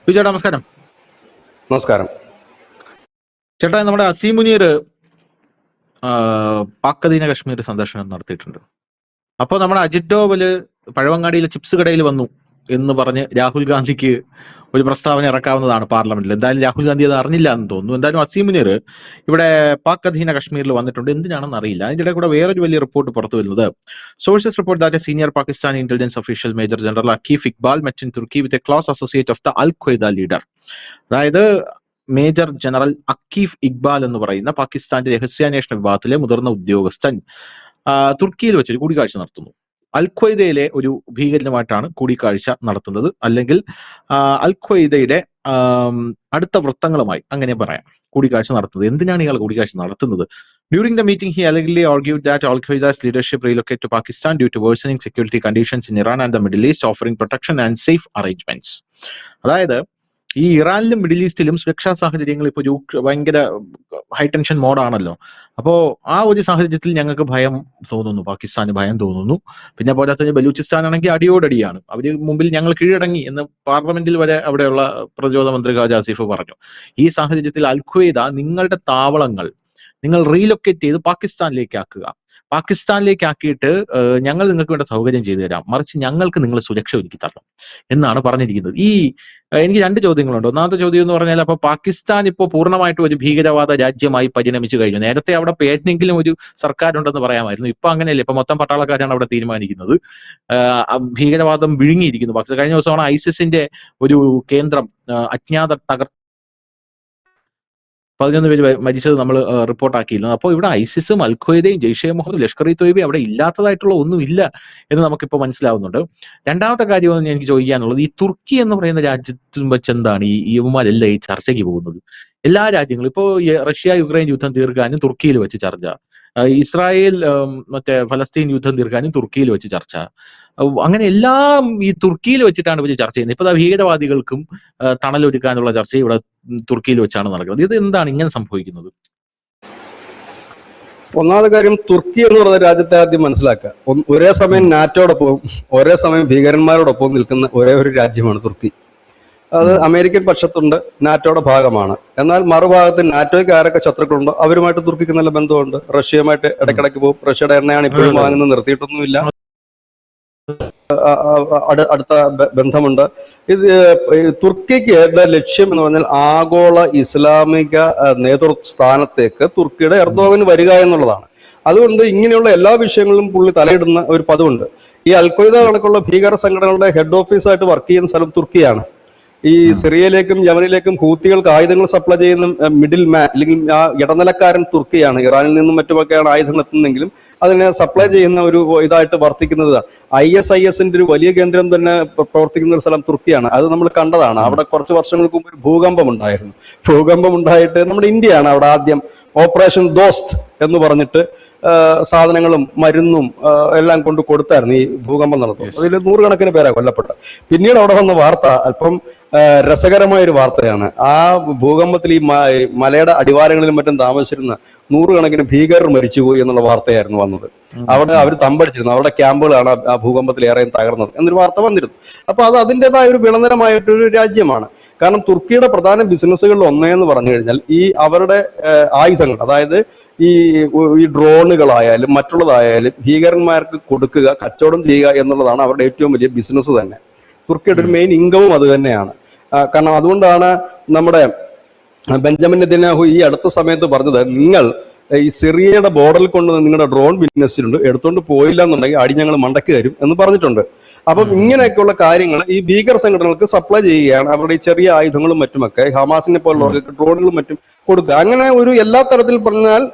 ചേട്ടാ നമസ്കാരം. നമസ്കാരം. ചേട്ടാ, നമ്മുടെ അസീം മുനീർ പാക് അധീന കശ്മീർ സന്ദർശനം നടത്തിയിട്ടുണ്ട്. അപ്പോൾ നമ്മുടെ അജിത് ഡോവല് പഴവങ്ങാടിയിലെ ചിപ്സ് കടയിൽ വന്നു എന്ന് പറഞ്ഞ് രാഹുൽ ഗാന്ധിക്ക് ഒരു പ്രസ്താവന ഇറക്കാവുന്നതാണ് പാർലമെന്റിൽ. എന്തായാലും രാഹുൽ ഗാന്ധി അത് അറിഞ്ഞില്ല എന്ന് തോന്നുന്നു. എന്തായാലും അസീം മുനീർ ഇവിടെ പാക് അധീന കശ്മീരിൽ വന്നിട്ടുണ്ട്. എന്തിനാണെന്ന് അറിയില്ല. അതിൻ്റെ കൂടെ വേറൊരു വലിയ റിപ്പോർട്ട് പുറത്തു വരുന്നത്, sources report that senior Pakistani intelligence official major general Akif Iqbal met in Turkey with a close associate of the al Qaeda leader. അതായത് മേജർ ജനറൽ അക്കീഫ് ഇക്ബാൽ എന്ന് പറയുന്ന പാകിസ്ഥാന്റെ രഹസ്യാന്വേഷണ വിഭാഗത്തിലെ മുതിർന്ന ഉദ്യോഗസ്ഥൻ തുർക്കിയിൽ വെച്ചൊരു കൂടിക്കാഴ്ച നടത്തുന്നു. അൽ ഖ്വയ്ദയിലെ ഒരു ഭീകരനുമായിട്ടാണ് കൂടിക്കാഴ്ച നടത്തുന്നത്, അല്ലെങ്കിൽ അൽ ഖ്വയ്ദയുടെ അടുത്ത വൃത്തങ്ങളുമായി അങ്ങനെ പറയാം കൂടിക്കാഴ്ച നടത്തുന്നത്. എന്തിനാണ് ഇയാൾ കൂടിക്കാഴ്ച നടത്തുന്നത്? During the meeting, he allegedly argued that Al Qaeda's leadership relocated to Pakistan due to worsening security conditions in Iran and the Middle East, offering protection and safe arrangements. അതായത് ഈ ഇറാനിലും മിഡിൽ ഈസ്റ്റിലും സുരക്ഷാ സാഹചര്യങ്ങൾ ഇപ്പോൾ ഭയങ്കര ഹൈടെൻഷൻ മോഡാണല്ലോ. അപ്പോൾ ആ ഒരു സാഹചര്യത്തിൽ ഞങ്ങൾക്ക് ഭയം തോന്നുന്നു, പാകിസ്ഥാന് ഭയം തോന്നുന്നു. പിന്നെ പോരാത്തതിന് ബലൂചിസ്ഥാൻ ആണെങ്കിൽ അടിയോടടിയാണ്, അവര് മുമ്പിൽ ഞങ്ങൾ കീഴടങ്ങി എന്ന് പാർലമെന്റിൽ വരെ അവിടെയുള്ള പ്രതിരോധ മന്ത്രി ഖാജ ആസിഫ് പറഞ്ഞു. ഈ സാഹചര്യത്തിൽ അൽ ഖ്വയ്ദ നിങ്ങളുടെ താവളങ്ങൾ നിങ്ങൾ റീലൊക്കേറ്റ് ചെയ്ത് പാകിസ്ഥാനിലേക്ക് ആക്കുക. പാകിസ്ഥാനിലേക്ക് ആക്കിയിട്ട് ഞങ്ങൾ നിങ്ങൾക്ക് വേണ്ട സൗകര്യം ചെയ്തു തരാം, മറിച്ച് ഞങ്ങൾക്ക് നിങ്ങൾ സുരക്ഷ ഒരുക്കി തരണം എന്നാണ് പറഞ്ഞിരിക്കുന്നത്. എനിക്ക് രണ്ട് ചോദ്യങ്ങളുണ്ട്. ഒന്നാമത്തെ ചോദ്യം എന്ന് പറഞ്ഞാൽ, അപ്പൊ പാകിസ്ഥാൻ ഇപ്പോൾ പൂർണ്ണമായിട്ടും ഒരു ഭീകരവാദ രാജ്യമായി പരിണമിച്ചു കഴിഞ്ഞു. നേരത്തെ അവിടെ പേരിനെങ്കിലും ഒരു സർക്കാർ ഉണ്ടെന്ന് പറയാമായിരുന്നു. ഇപ്പൊ അങ്ങനെയല്ല. ഇപ്പൊ മൊത്തം പട്ടാളക്കാരാണ് അവിടെ തീരുമാനിക്കുന്നത്. ഭീകരവാദം വിഴുങ്ങിയിരിക്കുന്നു. പക്ഷേ കഴിഞ്ഞ ദിവസമാണ് ഐസിസിന്റെ ഒരു കേന്ദ്രം അജ്ഞാതർ 11 പേര് മരിച്ചത് നമ്മൾ റിപ്പോർട്ടാക്കിയിരുന്നു. അപ്പോൾ ഇവിടെ ഐസിസും അൽ ഖ്വയ്ദയും ജെയ്ഷെ മുഹമ്മദ് ലഷ്കർ ഇ തൊയ്ബ അവിടെ ഇല്ലാത്തതായിട്ടുള്ള ഒന്നുമില്ല എന്ന് നമുക്കിപ്പോൾ മനസ്സിലാവുന്നുണ്ട്. രണ്ടാമത്തെ കാര്യം എനിക്ക് ചോദിക്കാനുള്ളത്, ഈ തുർക്കി എന്ന് പറയുന്ന രാജ്യത്തും വെച്ച് എന്താണ് ഈ യുവമാരെല്ലാം ഈ ചർച്ചയ്ക്ക് പോകുന്നത്? എല്ലാ രാജ്യങ്ങളും ഇപ്പോൾ റഷ്യ യുക്രൈൻ യുദ്ധം തീർക്കാനും തുർക്കിയിൽ വെച്ച് ചർച്ച, ഇസ്രായേൽ ഫലസ്തീൻ യുദ്ധം തീർക്കാനും തുർക്കിയിൽ വെച്ച് ചർച്ച, അങ്ങനെ എല്ലാം ഈ തുർക്കിയിൽ വെച്ചിട്ടാണ് ഇവർ ചർച്ച ചെയ്യുന്നത്. ഇപ്പൊ ഭീകരവാദികൾക്കും തണലൊരുക്കാനുള്ള ചർച്ച ഇവിടെ തുർക്കിയിൽ വെച്ചാണ് നടക്കുന്നത്. ഇത് എന്താണ് ഇങ്ങനെ സംഭവിക്കുന്നത്? ഒന്നാമത്തെ കാര്യം, തുർക്കി എന്ന് പറയുന്ന രാജ്യത്തെ ആദ്യം മനസ്സിലാക്കുക. ഒരേ സമയം നാറ്റോടൊപ്പം ഒരേ സമയം ഭീകരന്മാരോടൊപ്പം നിൽക്കുന്ന ഒരേ ഒരു രാജ്യമാണ് തുർക്കി. അത് അമേരിക്കൻ പക്ഷത്തുണ്ട്, നാറ്റോയുടെ ഭാഗമാണ്. എന്നാൽ മറുഭാഗത്ത് നാറ്റോയ്ക്ക് ആരൊക്കെ ശത്രുക്കളുണ്ടോ അവരുമായിട്ട് തുർക്കിക്ക് നല്ല ബന്ധമുണ്ട്. റഷ്യയുമായിട്ട് ഇടയ്ക്കിടയ്ക്ക് പോകും. റഷ്യയുടെ എണ്ണയാണ് ഇപ്പോഴും വാങ്ങുന്നത്, നിർത്തിയിട്ടൊന്നുമില്ല. അടുത്ത ബന്ധമുണ്ട്. ഇത് തുർക്കിക്ക് ലക്ഷ്യം എന്ന് പറഞ്ഞാൽ ആഗോള ഇസ്ലാമിക നേതൃത്വ സ്ഥാനത്തേക്ക് തുർക്കിയുടെ എർദോഗൻ വരിക എന്നുള്ളതാണ്. അതുകൊണ്ട് ഇങ്ങനെയുള്ള എല്ലാ വിഷയങ്ങളിലും പുള്ളി തലയിടുന്ന ഒരു പതിവുണ്ട്. ഈ അൽ ഖ്വയ്ദ കണക്കുള്ള ഭീകര സംഘടനകളുടെ ഹെഡ് ഓഫീസായിട്ട് വർക്ക് ചെയ്യുന്ന സ്ഥലം തുർക്കിയാണ്. ഈ സിറിയയിലേക്കും യമനിലേക്കും ഹൂത്തികൾക്ക് ആയുധങ്ങൾ സപ്ലൈ ചെയ്യുന്ന മിഡിൽ മാൻ അല്ലെങ്കിൽ ആ ഇടനിലക്കാരൻ തുർക്കിയാണ്. ഇറാനിൽ നിന്നും മറ്റുമൊക്കെയാണ് ആയുധങ്ങൾ എത്തുന്നതെങ്കിലും അതിനെ സപ്ലൈ ചെയ്യുന്ന ഒരു ഇതായിട്ട് വർത്തിക്കുന്നതാണ്. ISISന്റെ ഒരു വലിയ കേന്ദ്രം തന്നെ പ്രവർത്തിക്കുന്ന ഒരു സ്ഥലം തുർക്കിയാണ്. അത് നമ്മൾ കണ്ടതാണ്. അവിടെ കുറച്ച് വർഷങ്ങൾക്ക് മുമ്പ് ഒരു ഭൂകമ്പം ഉണ്ടായിരുന്നു. ഭൂകമ്പം ഉണ്ടായിട്ട് നമ്മുടെ ഇന്ത്യയാണ് അവിടെ ആദ്യം ഓപ്പറേഷൻ ദോസ്ത് എന്ന് പറഞ്ഞിട്ട് സാധനങ്ങളും മരുന്നും എല്ലാം കൊണ്ട് കൊടുത്തായിരുന്നു ഈ ഭൂകമ്പം നടത്തും. അതിൽ 100 കണക്കിന് പേരാ കൊല്ലപ്പെട്ട. പിന്നീട് അവിടെ വന്ന വാർത്ത അല്പം രസകരമായൊരു വാർത്തയാണ്. ആ ഭൂകമ്പത്തിൽ ഈ മലയുടെ അടിവാരങ്ങളിലും മറ്റും താമസിച്ചിരുന്ന 100 കണക്കിന് ഭീകരർ മരിച്ചുപോയി എന്നുള്ള വാർത്തയായിരുന്നു വന്നത്. അവിടെ അവർ തമ്പടിച്ചിരുന്നു. അവരുടെ ക്യാമ്പുകളാണ് ആ ഭൂകമ്പത്തിൽ ഏറെയും തകർന്നത് എന്നൊരു വാർത്ത വന്നിരുന്നു. അപ്പൊ അത് അതിൻ്റെതായ ഒരു വിളനിരമായിട്ടൊരു രാജ്യമാണ്. കാരണം തുർക്കിയുടെ പ്രധാന ബിസിനസ്സുകളിൽ ഒന്നേന്ന് പറഞ്ഞു കഴിഞ്ഞാൽ ഈ അവരുടെ ആയുധങ്ങൾ, അതായത് ഈ ഡ്രോണുകളായാലും മറ്റുള്ളതായാലും ഭീകരന്മാർക്ക് കൊടുക്കുക, കച്ചവടം ചെയ്യുക എന്നുള്ളതാണ് അവരുടെ ഏറ്റവും വലിയ ബിസിനസ് തന്നെ. തുർക്കിയുടെ ഒരു മെയിൻ ഇൻകവും അത് തന്നെയാണ്. കാരണം അതുകൊണ്ടാണ് നമ്മുടെ ബെഞ്ചമിൻ നെതന്യാഹു ഈ അടുത്ത സമയത്ത് പറഞ്ഞത്, നിങ്ങൾ ഈ സിറിയയുടെ ബോർഡറിൽ കൊണ്ട് നിങ്ങളുടെ ഡ്രോൺ വിന്യസിച്ചിട്ടുണ്ട്, എടുത്തോണ്ട് പോയില്ല എന്നുണ്ടെങ്കിൽ അടി ഞങ്ങൾ മണ്ടക്ക് തരും എന്ന് പറഞ്ഞിട്ടുണ്ട്. അപ്പം ഇങ്ങനെയൊക്കെയുള്ള കാര്യങ്ങൾ ഈ ഭീകര സംഘടനകൾക്ക് സപ്ലൈ ചെയ്യുകയാണ്. അവരുടെ ഈ ചെറിയ ആയുധങ്ങളും മറ്റുമൊക്കെ ഹമാസിനെ പോലുള്ളവർക്ക് ഡ്രോണുകളും മറ്റും കൊടുക്കുക. അങ്ങനെ ഒരു എല്ലാ തരത്തിൽ പറഞ്ഞാൽ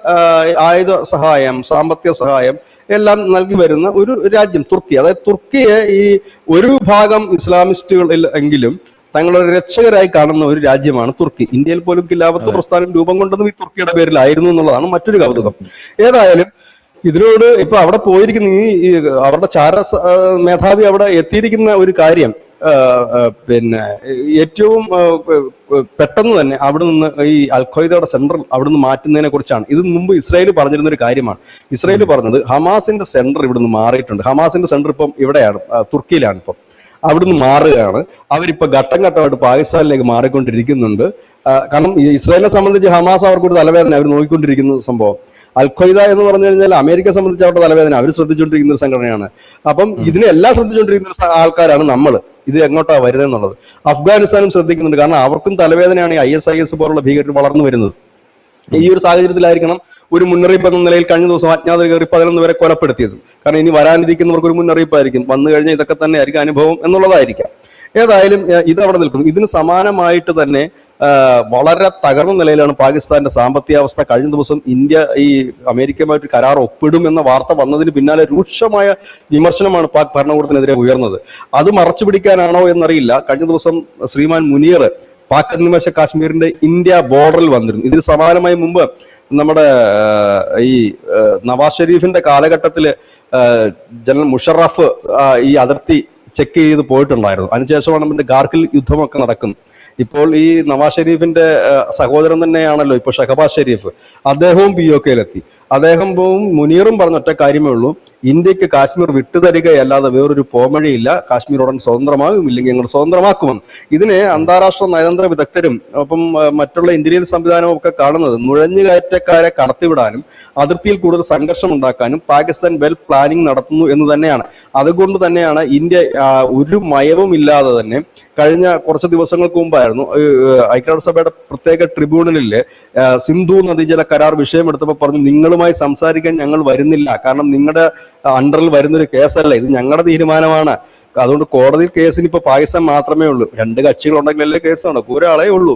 ആയുധ സഹായം, സാമ്പത്തിക സഹായം എല്ലാം നൽകി വരുന്ന ഒരു രാജ്യം തുർക്കി. അതായത് തുർക്കിയെ ഈ ഒരു ഭാഗം ഇസ്ലാമിസ്റ്റുകളിൽ എങ്കിലും തങ്ങളൊരു രക്ഷകരായി കാണുന്ന ഒരു രാജ്യമാണ് തുർക്കി. ഇന്ത്യയിൽ പോലും ഖിലാഫത്ത് പ്രസ്ഥാനം രൂപം കൊണ്ടതും ഈ തുർക്കിയുടെ പേരിലായിരുന്നു എന്നുള്ളതാണ് മറ്റൊരു കൗതുകം. ഏതായാലും ഇതിനോട് ഇപ്പൊ അവിടെ പോയിരിക്കുന്ന ഈ അവരുടെ ചാര മേധാവി അവിടെ എത്തിയിരിക്കുന്ന ഒരു കാര്യം, പിന്നെ ഏറ്റവും പെട്ടെന്ന് തന്നെ അവിടെ നിന്ന് ഈ അൽ ഖ്വയ്ദയുടെ സെന്റർ അവിടെ നിന്ന് മാറ്റുന്നതിനെ കുറിച്ചാണ്. ഇത് മുമ്പ് ഇസ്രായേൽ പറഞ്ഞിരുന്ന ഒരു കാര്യമാണ്. ഇസ്രായേൽ പറഞ്ഞത് ഹമാസിന്റെ സെന്റർ ഇവിടെ നിന്ന് മാറിയിട്ടുണ്ട്. ഹമാസിന്റെ സെന്റർ ഇപ്പം ഇവിടെയാണ്, തുർക്കിയിലാണ് ഇപ്പം. അവിടുന്ന് മാറുകയാണ്. അവരിപ്പോ ഘട്ടം ഘട്ടമായിട്ട് പാകിസ്ഥാനിലേക്ക് മാറിക്കൊണ്ടിരിക്കുന്നുണ്ട്. കാരണം ഈ ഇസ്രായേലിനെ സംബന്ധിച്ച് ഹമാസ് അവർക്കൊരു തലവേദന, അവർ നോക്കിക്കൊണ്ടിരിക്കുന്ന സംഭവം. അൽ ഖ്വയ്ദ എന്ന് പറഞ്ഞു കഴിഞ്ഞാൽ അമേരിക്കയെ സംബന്ധിച്ച് അവരുടെ തലവേദന, അവർ ശ്രദ്ധിച്ചുകൊണ്ടിരിക്കുന്ന ഒരു സംഘടനയാണ്. അപ്പം ഇതിനെല്ലാം ശ്രദ്ധിച്ചുകൊണ്ടിരിക്കുന്ന ആൾക്കാരാണ് നമ്മൾ. ഇത് എങ്ങോട്ടാ വരുന്നത് എന്നുള്ളത് അഫ്ഗാനിസ്ഥാനും ശ്രദ്ധിക്കുന്നുണ്ട്. കാരണം അവർക്കും തലവേദനയാണ് ഈ ISIS പോലുള്ള ഭീകരർ വളർന്നു വരുന്നത്. ഈ ഒരു സാഹചര്യത്തിലായിരിക്കണം ഒരു മുന്നറിയിപ്പ് എന്ന നിലയിൽ കഴിഞ്ഞ ദിവസം അജ്ഞാതർ കയറി 11 വരെ കൊലപ്പെടുത്തിയത്. കാരണം ഇനി വരാനിരിക്കുന്നവർക്ക് ഒരു മുന്നറിയിപ്പായിരിക്കും, വന്നു കഴിഞ്ഞാൽ ഇതൊക്കെ തന്നെ ആയിരിക്കും അനുഭവം എന്നുള്ളതായിരിക്കാം. ഏതായാലും ഇത് അവിടെ നിൽക്കുന്നു. ഇതിന് സമാനമായിട്ട് തന്നെ വളരെ തകർന്ന നിലയിലാണ് പാകിസ്ഥാന്റെ സാമ്പത്തികാവസ്ഥ. കഴിഞ്ഞ ദിവസം ഇന്ത്യ ഈ അമേരിക്കയുമായിട്ട് കരാർ ഒപ്പിടും എന്ന വാർത്ത വന്നതിന് പിന്നാലെ രൂക്ഷമായ വിമർശനമാണ് പാക് ഭരണകൂടത്തിനെതിരെ ഉയർന്നത്. അത് മറച്ചു പിടിക്കാനാണോ എന്നറിയില്ല. കഴിഞ്ഞ ദിവസം ശ്രീമാൻ മുനീർ പാക് അധിനിവേശ കാശ്മീരിന്റെ ഇന്ത്യ ബോർഡറിൽ വന്നിരുന്നു. ഇതിന് സമാനമായി മുമ്പ് നമ്മുടെ ഈ നവാസ് ഷെരീഫിന്റെ കാലഘട്ടത്തില് ജനറൽ മുഷറഫ് ഈ അതിർത്തി ചെക്ക് ചെയ്ത് പോയിട്ടുണ്ടായിരുന്നു. അതിനുശേഷമാണ് പിന്നെ ഗാർഗിൽ യുദ്ധമൊക്കെ നടക്കുന്നത്. ഇപ്പോൾ ഈ നവാസ് ഷെരീഫിന്റെ സഹോദരൻ തന്നെയാണല്ലോ ഇപ്പൊ ഷഹബാസ് ഷെരീഫ്, അദ്ദേഹവും POKയിലെത്തി. അദ്ദേഹവും മുനീറും പറഞ്ഞ ഒറ്റ കാര്യമേ ഉള്ളൂ, ഇന്ത്യക്ക് കാശ്മീർ വിട്ടുതരികയല്ലാതെ വേറൊരു പോംവഴിയില്ല, കാശ്മീർ ഉടൻ സ്വതന്ത്രമാകും, ഇല്ലെങ്കിൽ ഞങ്ങൾ സ്വതന്ത്രമാക്കുമെന്ന്. ഇതിനെ അന്താരാഷ്ട്ര നയതന്ത്ര വിദഗ്ധരും ഒപ്പം മറ്റുള്ള ഇന്ത്യൻ സംവിധാനവും ഒക്കെ കാണുന്നത് നുഴഞ്ഞുകയറ്റക്കാരെ കടത്തിവിടാനും അതിർത്തിയിൽ കൂടുതൽ സംഘർഷം ഉണ്ടാക്കാനും പാകിസ്ഥാൻ വെൽ പ്ലാനിങ് നടത്തുന്നു എന്ന് തന്നെയാണ്. അതുകൊണ്ട് തന്നെയാണ് ഇന്ത്യ ഒരു മയവും ഇല്ലാതെ തന്നെ കഴിഞ്ഞ കുറച്ച് ദിവസങ്ങൾക്ക് മുമ്പായിരുന്നു ഐക്യരാഷ്ട്രസഭയുടെ പ്രത്യേക ട്രിബ്യൂണലില് സിന്ധു നദീജല കരാർ വിഷയമെടുത്തപ്പോൾ പറഞ്ഞു, നിങ്ങളുമായി സംസാരിക്കാൻ ഞങ്ങൾ വരുന്നില്ല, കാരണം നിങ്ങളുടെ അണ്ടറിൽ വരുന്നൊരു കേസല്ല, ഇത് ഞങ്ങളുടെ തീരുമാനമാണ്. അതുകൊണ്ട് കോടതിയിൽ കേസിന് ഇപ്പൊ പാകിസ്ഥാൻ മാത്രമേ ഉള്ളൂ. 2 കക്ഷികളുണ്ടെങ്കിലല്ലേ കേസ് നടക്കും, ഒരാളെ ഉള്ളൂ.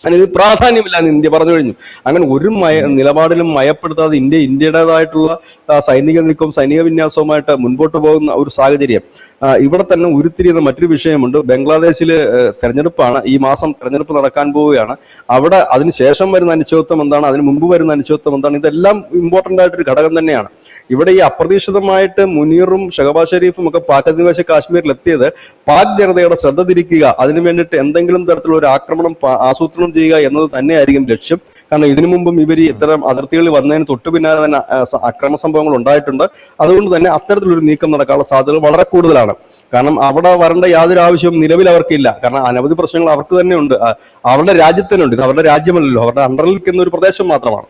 അതിന് പ്രാധാന്യമില്ല എന്ന് ഇന്ത്യ പറഞ്ഞു കഴിഞ്ഞു. അങ്ങനെ ഒരു നിലപാടിലും മയപ്പെടുത്താതെ ഇന്ത്യയുടേതായിട്ടുള്ള സൈനിക നീക്കവും സൈനിക വിന്യാസവുമായിട്ട് മുൻപോട്ട് പോകുന്ന ഒരു സാഹചര്യം. ഇവിടെ തന്നെ ഉരുത്തിരിയുന്ന മറ്റൊരു വിഷയമുണ്ട്. ബംഗ്ലാദേശില് തെരഞ്ഞെടുപ്പാണ്, ഈ മാസം തെരഞ്ഞെടുപ്പ് നടക്കാൻ പോവുകയാണ്. അവിടെ അതിനുശേഷം വരുന്ന അനിശ്ചിതത്വം എന്താണ്, അതിന് മുമ്പ് വരുന്ന അനിശ്ചിതത്വം എന്താണ്, ഇതെല്ലാം ഇമ്പോർട്ടന്റ് ആയിട്ടൊരു ഘടകം തന്നെയാണ്. ഇവിടെ ഈ അപ്രതീക്ഷിതമായിട്ട് മുനീറും ഷഹബാസ് ഷെരീഫും ഒക്കെ പാക് അധിനിവേശ കാശ്മീരിൽ എത്തിയത് പാക് ജനതയുടെ ശ്രദ്ധ തിരിക്കുക, അതിനു വേണ്ടിയിട്ട് എന്തെങ്കിലും തരത്തിലുള്ള ഒരു ആക്രമണം ആസൂത്രണം ചെയ്യുക എന്നത് തന്നെയായിരിക്കും ലക്ഷ്യം. കാരണം ഇതിനു മുമ്പും ഇവർ ഇത്തരം അതിർത്തികളിൽ വന്നതിന് തൊട്ടു പിന്നാലെ തന്നെ അക്രമ സംഭവങ്ങൾ ഉണ്ടായിട്ടുണ്ട്. അതുകൊണ്ട് തന്നെ അത്തരത്തിലൊരു നീക്കം നടക്കാനുള്ള സാധ്യതകൾ വളരെ കൂടുതലാണ്. കാരണം അവിടെ വരേണ്ട യാതൊരു ആവശ്യവും നിലവിൽ അവർക്കില്ല. കാരണം അനവധി പ്രശ്നങ്ങൾ അവർക്ക് തന്നെ ഉണ്ട്, അവരുടെ രാജ്യത്തിനുണ്ട്. ഇത് അവരുടെ രാജ്യമല്ലല്ലോ, അവരുടെ അണ്ടറിൽ നിൽക്കുന്ന ഒരു പ്രദേശം മാത്രമാണ്.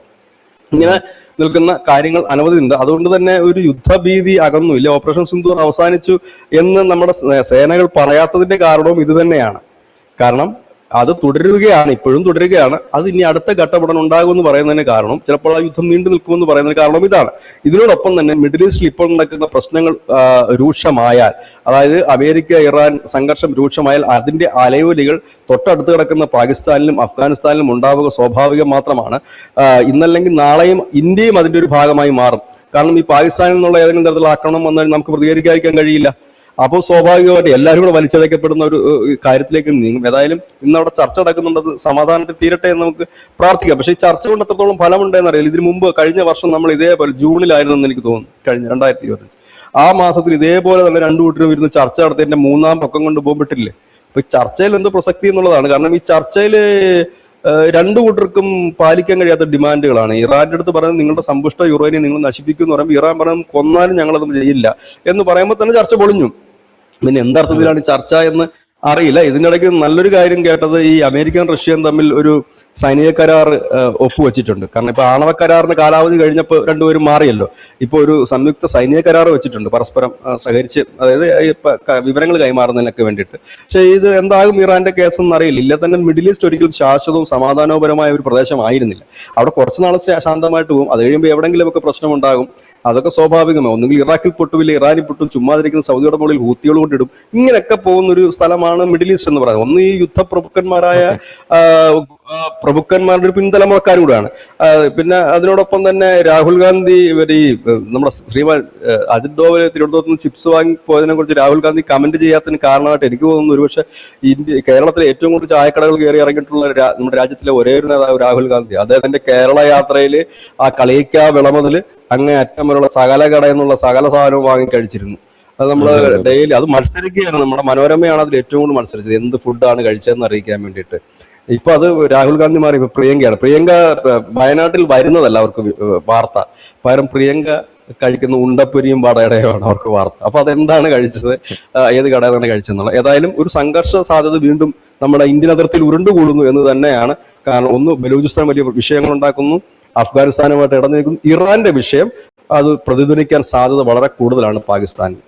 ഇങ്ങനെ നിൽക്കുന്ന കാര്യങ്ങൾ അനവധി ഉണ്ട്. അതുകൊണ്ട് തന്നെ ഒരു യുദ്ധഭീതി അകന്നുമില്ല. ഓപ്പറേഷൻ സിന്ദൂർ അവസാനിച്ചു എന്ന് നമ്മുടെ സേനകൾ പറയാത്തതിന്റെ കാരണവും ഇത് തന്നെയാണ്. കാരണം അത് തുടരുകയാണ്, ഇപ്പോഴും തുടരുകയാണ്. അത് ഇനി അടുത്ത ഘട്ടം ഉടൻ ഉണ്ടാകുമെന്ന് പറയുന്നതിന് കാരണം, ചിലപ്പോൾ ആ യുദ്ധം നീണ്ടു നിൽക്കുമെന്ന് പറയുന്നതിന് കാരണം ഇതാണ്. ഇതിനോടൊപ്പം തന്നെ മിഡിൽ ഈസ്റ്റിൽ ഇപ്പോൾ നടക്കുന്ന പ്രശ്നങ്ങൾ രൂക്ഷമായാൽ, അതായത് അമേരിക്ക ഇറാൻ സംഘർഷം രൂക്ഷമായാൽ അതിന്റെ അലയൊലികൾ തൊട്ടടുത്ത് കിടക്കുന്ന പാകിസ്ഥാനിലും അഫ്ഗാനിസ്ഥാനിലും ഉണ്ടാവുക സ്വാഭാവികം മാത്രമാണ്. ഇന്നല്ലെങ്കിൽ നാളെയും ഇന്ത്യയും അതിന്റെ ഒരു ഭാഗമായി മാറും. കാരണം ഈ പാകിസ്ഥാനിൽ നിന്നുള്ള ഏതെങ്കിലും തരത്തിലുള്ള ആക്രമണം വന്നാൽ നമുക്ക് പ്രതികരിക്കാതിരിക്കാൻ കഴിയില്ല. അപ്പോൾ സ്വാഭാവികമായിട്ട് എല്ലാവരും കൂടെ വലിച്ചടക്കപ്പെടുന്ന ഒരു കാര്യത്തിലേക്ക് നീങ്ങും. ഏതായാലും ഇന്നവിടെ ചർച്ച നടക്കുന്നുണ്ട്, അത് സമാധാനത്തിൽ തീരട്ടെ എന്ന് നമുക്ക് പ്രാർത്ഥിക്കാം. പക്ഷേ ഈ ചർച്ച കൊണ്ട് എത്രത്തോളം ഫലമുണ്ടെന്ന് അറിയില്ല. ഇതിനു മുമ്പ് കഴിഞ്ഞ വർഷം നമ്മൾ ഇതേപോലെ ജൂണിലായിരുന്നു എന്ന് എനിക്ക് തോന്നുന്നു, കഴിഞ്ഞ 2025 ആ മാസത്തിൽ ഇതേപോലെ തന്നെ 2 കൂട്ടരും ഇരുന്ന് ചർച്ച നടത്തിയതിന്റെ 3-ാം പക്കം കൊണ്ട് പോകുമ്പോട്ടില്ലേ. അപ്പൊ ഈ ചർച്ചയിൽ എന്തോ പ്രസക്തി എന്നുള്ളതാണ്. കാരണം ഈ ചർച്ചയില് 2 കൂട്ടർക്കും പാലിക്കാൻ കഴിയാത്ത ഡിമാൻഡുകളാണ്. ഇറാന്റെ അടുത്ത് പറയുന്നത് നിങ്ങളുടെ സമ്പുഷ്ട യുറേനിയം നിങ്ങൾ നശിപ്പിക്കും എന്ന് പറയുമ്പോൾ ഇറാൻ പറയുന്നത് കൊന്നാലും ഞങ്ങളത് ചെയ്യില്ല എന്ന് പറയുമ്പോൾ തന്നെ ചർച്ച പൊളിഞ്ഞു. പിന്നെ എന്തർത്ഥത്തിലാണ് ചർച്ച എന്ന് അറിയില്ല. ഇതിനിടയ്ക്ക് നല്ലൊരു കാര്യം കേട്ടത്, ഈ അമേരിക്കൻ റഷ്യയും തമ്മിൽ ഒരു സൈനിക കരാർ ഒപ്പുവെച്ചിട്ടുണ്ട്. കാരണം ഇപ്പൊ ആണവ കരാറിന് കാലാവധി കഴിഞ്ഞപ്പോൾ രണ്ടുപേരും മാറിയല്ലോ. ഇപ്പൊ ഒരു സംയുക്ത സൈനിക കരാർ വെച്ചിട്ടുണ്ട്, പരസ്പരം സഹകരിച്ച്, അതായത് വിവരങ്ങൾ കൈമാറുന്നതിനൊക്കെ വേണ്ടിയിട്ട്. പക്ഷെ ഇത് എന്താകും ഇറാന്റെ കേസെന്ന് അറിയില്ല. ഇല്ല തന്നെ മിഡിൽ ഈസ്റ്റ് ഒരിക്കലും ശാശ്വതവും സമാധാനപരമായ ഒരു പ്രദേശമായിരുന്നില്ല. അവിടെ കുറച്ച് നാൾ ശാന്തമായിട്ട് പോകും, അത് കഴിയുമ്പോൾ എവിടെങ്കിലുമൊക്കെ പ്രശ്നമുണ്ടാകും. അതൊക്കെ സ്വാഭാവികമാണ്. ഒന്നുകിൽ ഇറാഖിൽ പൊട്ടുമില്ല, ഇറാനിൽ പൊട്ടും, ചുമ്മാതിരിക്കുന്ന സൗദിയുടെ മുകളിൽ ഹൂത്തികൾ കൊണ്ടിടും. ഇങ്ങനെയൊക്കെ പോകുന്ന ഒരു സ്ഥലമാണ് മിഡിൽ ഈസ്റ്റ് എന്ന് പറയുന്നത്. ഒന്ന് ഈ യുദ്ധപ്രഭുക്കന്മാരായ പ്രഭുക്കന്മാരുടെ ഒരു പിൻതലമുറക്കാരും കൂടെയാണ്. പിന്നെ അതിനോടൊപ്പം തന്നെ രാഹുൽ ഗാന്ധി ഈ നമ്മുടെ ശ്രീമാൻ അജിത് ഡോവൽ തിരുവനന്തപുരത്ത് നിന്ന് ചിപ്സ് വാങ്ങി പോയതിനെ കുറിച്ച് രാഹുൽ ഗാന്ധി കമന്റ് ചെയ്യാത്തതിന് കാരണമായിട്ട് എനിക്ക് തോന്നുന്നു ഒരുപക്ഷെ കേരളത്തിലെ ഏറ്റവും കൂടുതൽ ചായക്കടകൾ കയറി ഇറങ്ങിയിട്ടുള്ള നമ്മുടെ രാജ്യത്തിലെ ഒരേ ഒരു നേതാവ് രാഹുൽ ഗാന്ധി. അദ്ദേഹത്തിന്റെ കേരള യാത്രയിൽ ആ കളിയിക്ക വിള മുതൽ അങ്ങേ അറ്റം വരെയുള്ള സകല കട എന്നുള്ള സകല സാധനവും വാങ്ങി കഴിച്ചിരുന്നു. അത് നമ്മൾ ഡെയിലി അത് മത്സരിക്കുകയാണ്. നമ്മുടെ മനോരമയാണ് അതിൽ ഏറ്റവും കൂടുതൽ മത്സരിച്ചത്, എന്ത് ഫുഡാണ് കഴിച്ചതെന്ന് അറിയിക്കാൻ വേണ്ടിയിട്ട്. ഇപ്പൊ അത് രാഹുൽ ഗാന്ധി മാറി ഇപ്പൊ പ്രിയങ്കയാണ്. പ്രിയങ്ക വയനാട്ടിൽ വരുന്നതല്ല അവർക്ക് വാർത്ത, പകരം പ്രിയങ്ക കഴിക്കുന്ന ഉണ്ടപ്പൊരിയും വടയുടെയുമാണ് അവർക്ക് വാർത്ത. അപ്പൊ അതെന്താണ് കഴിച്ചത്, ഏത് കടയിൽ നിന്നാണ് കഴിച്ചതെന്നുള്ളത്. ഏതായാലും ഒരു സംഘർഷ സാധ്യത വീണ്ടും നമ്മുടെ ഇന്ത്യൻ അതിർത്തിയിൽ ഉരുണ്ടുകൂടുന്നു എന്ന് തന്നെയാണ്. കാരണം ഒന്ന്, ബലൂചിസ്ഥാൻ വലിയ വിഷയങ്ങൾ ഉണ്ടാക്കുന്നു, അഫ്ഗാനിസ്ഥാനുമായിട്ട് ഇടനിൽക്കുന്നു, ഇറാന്റെ വിഷയം അത് പ്രതിധ്വനിക്കാൻ സാധ്യത വളരെ കൂടുതലാണ് പാകിസ്ഥാനിൽ.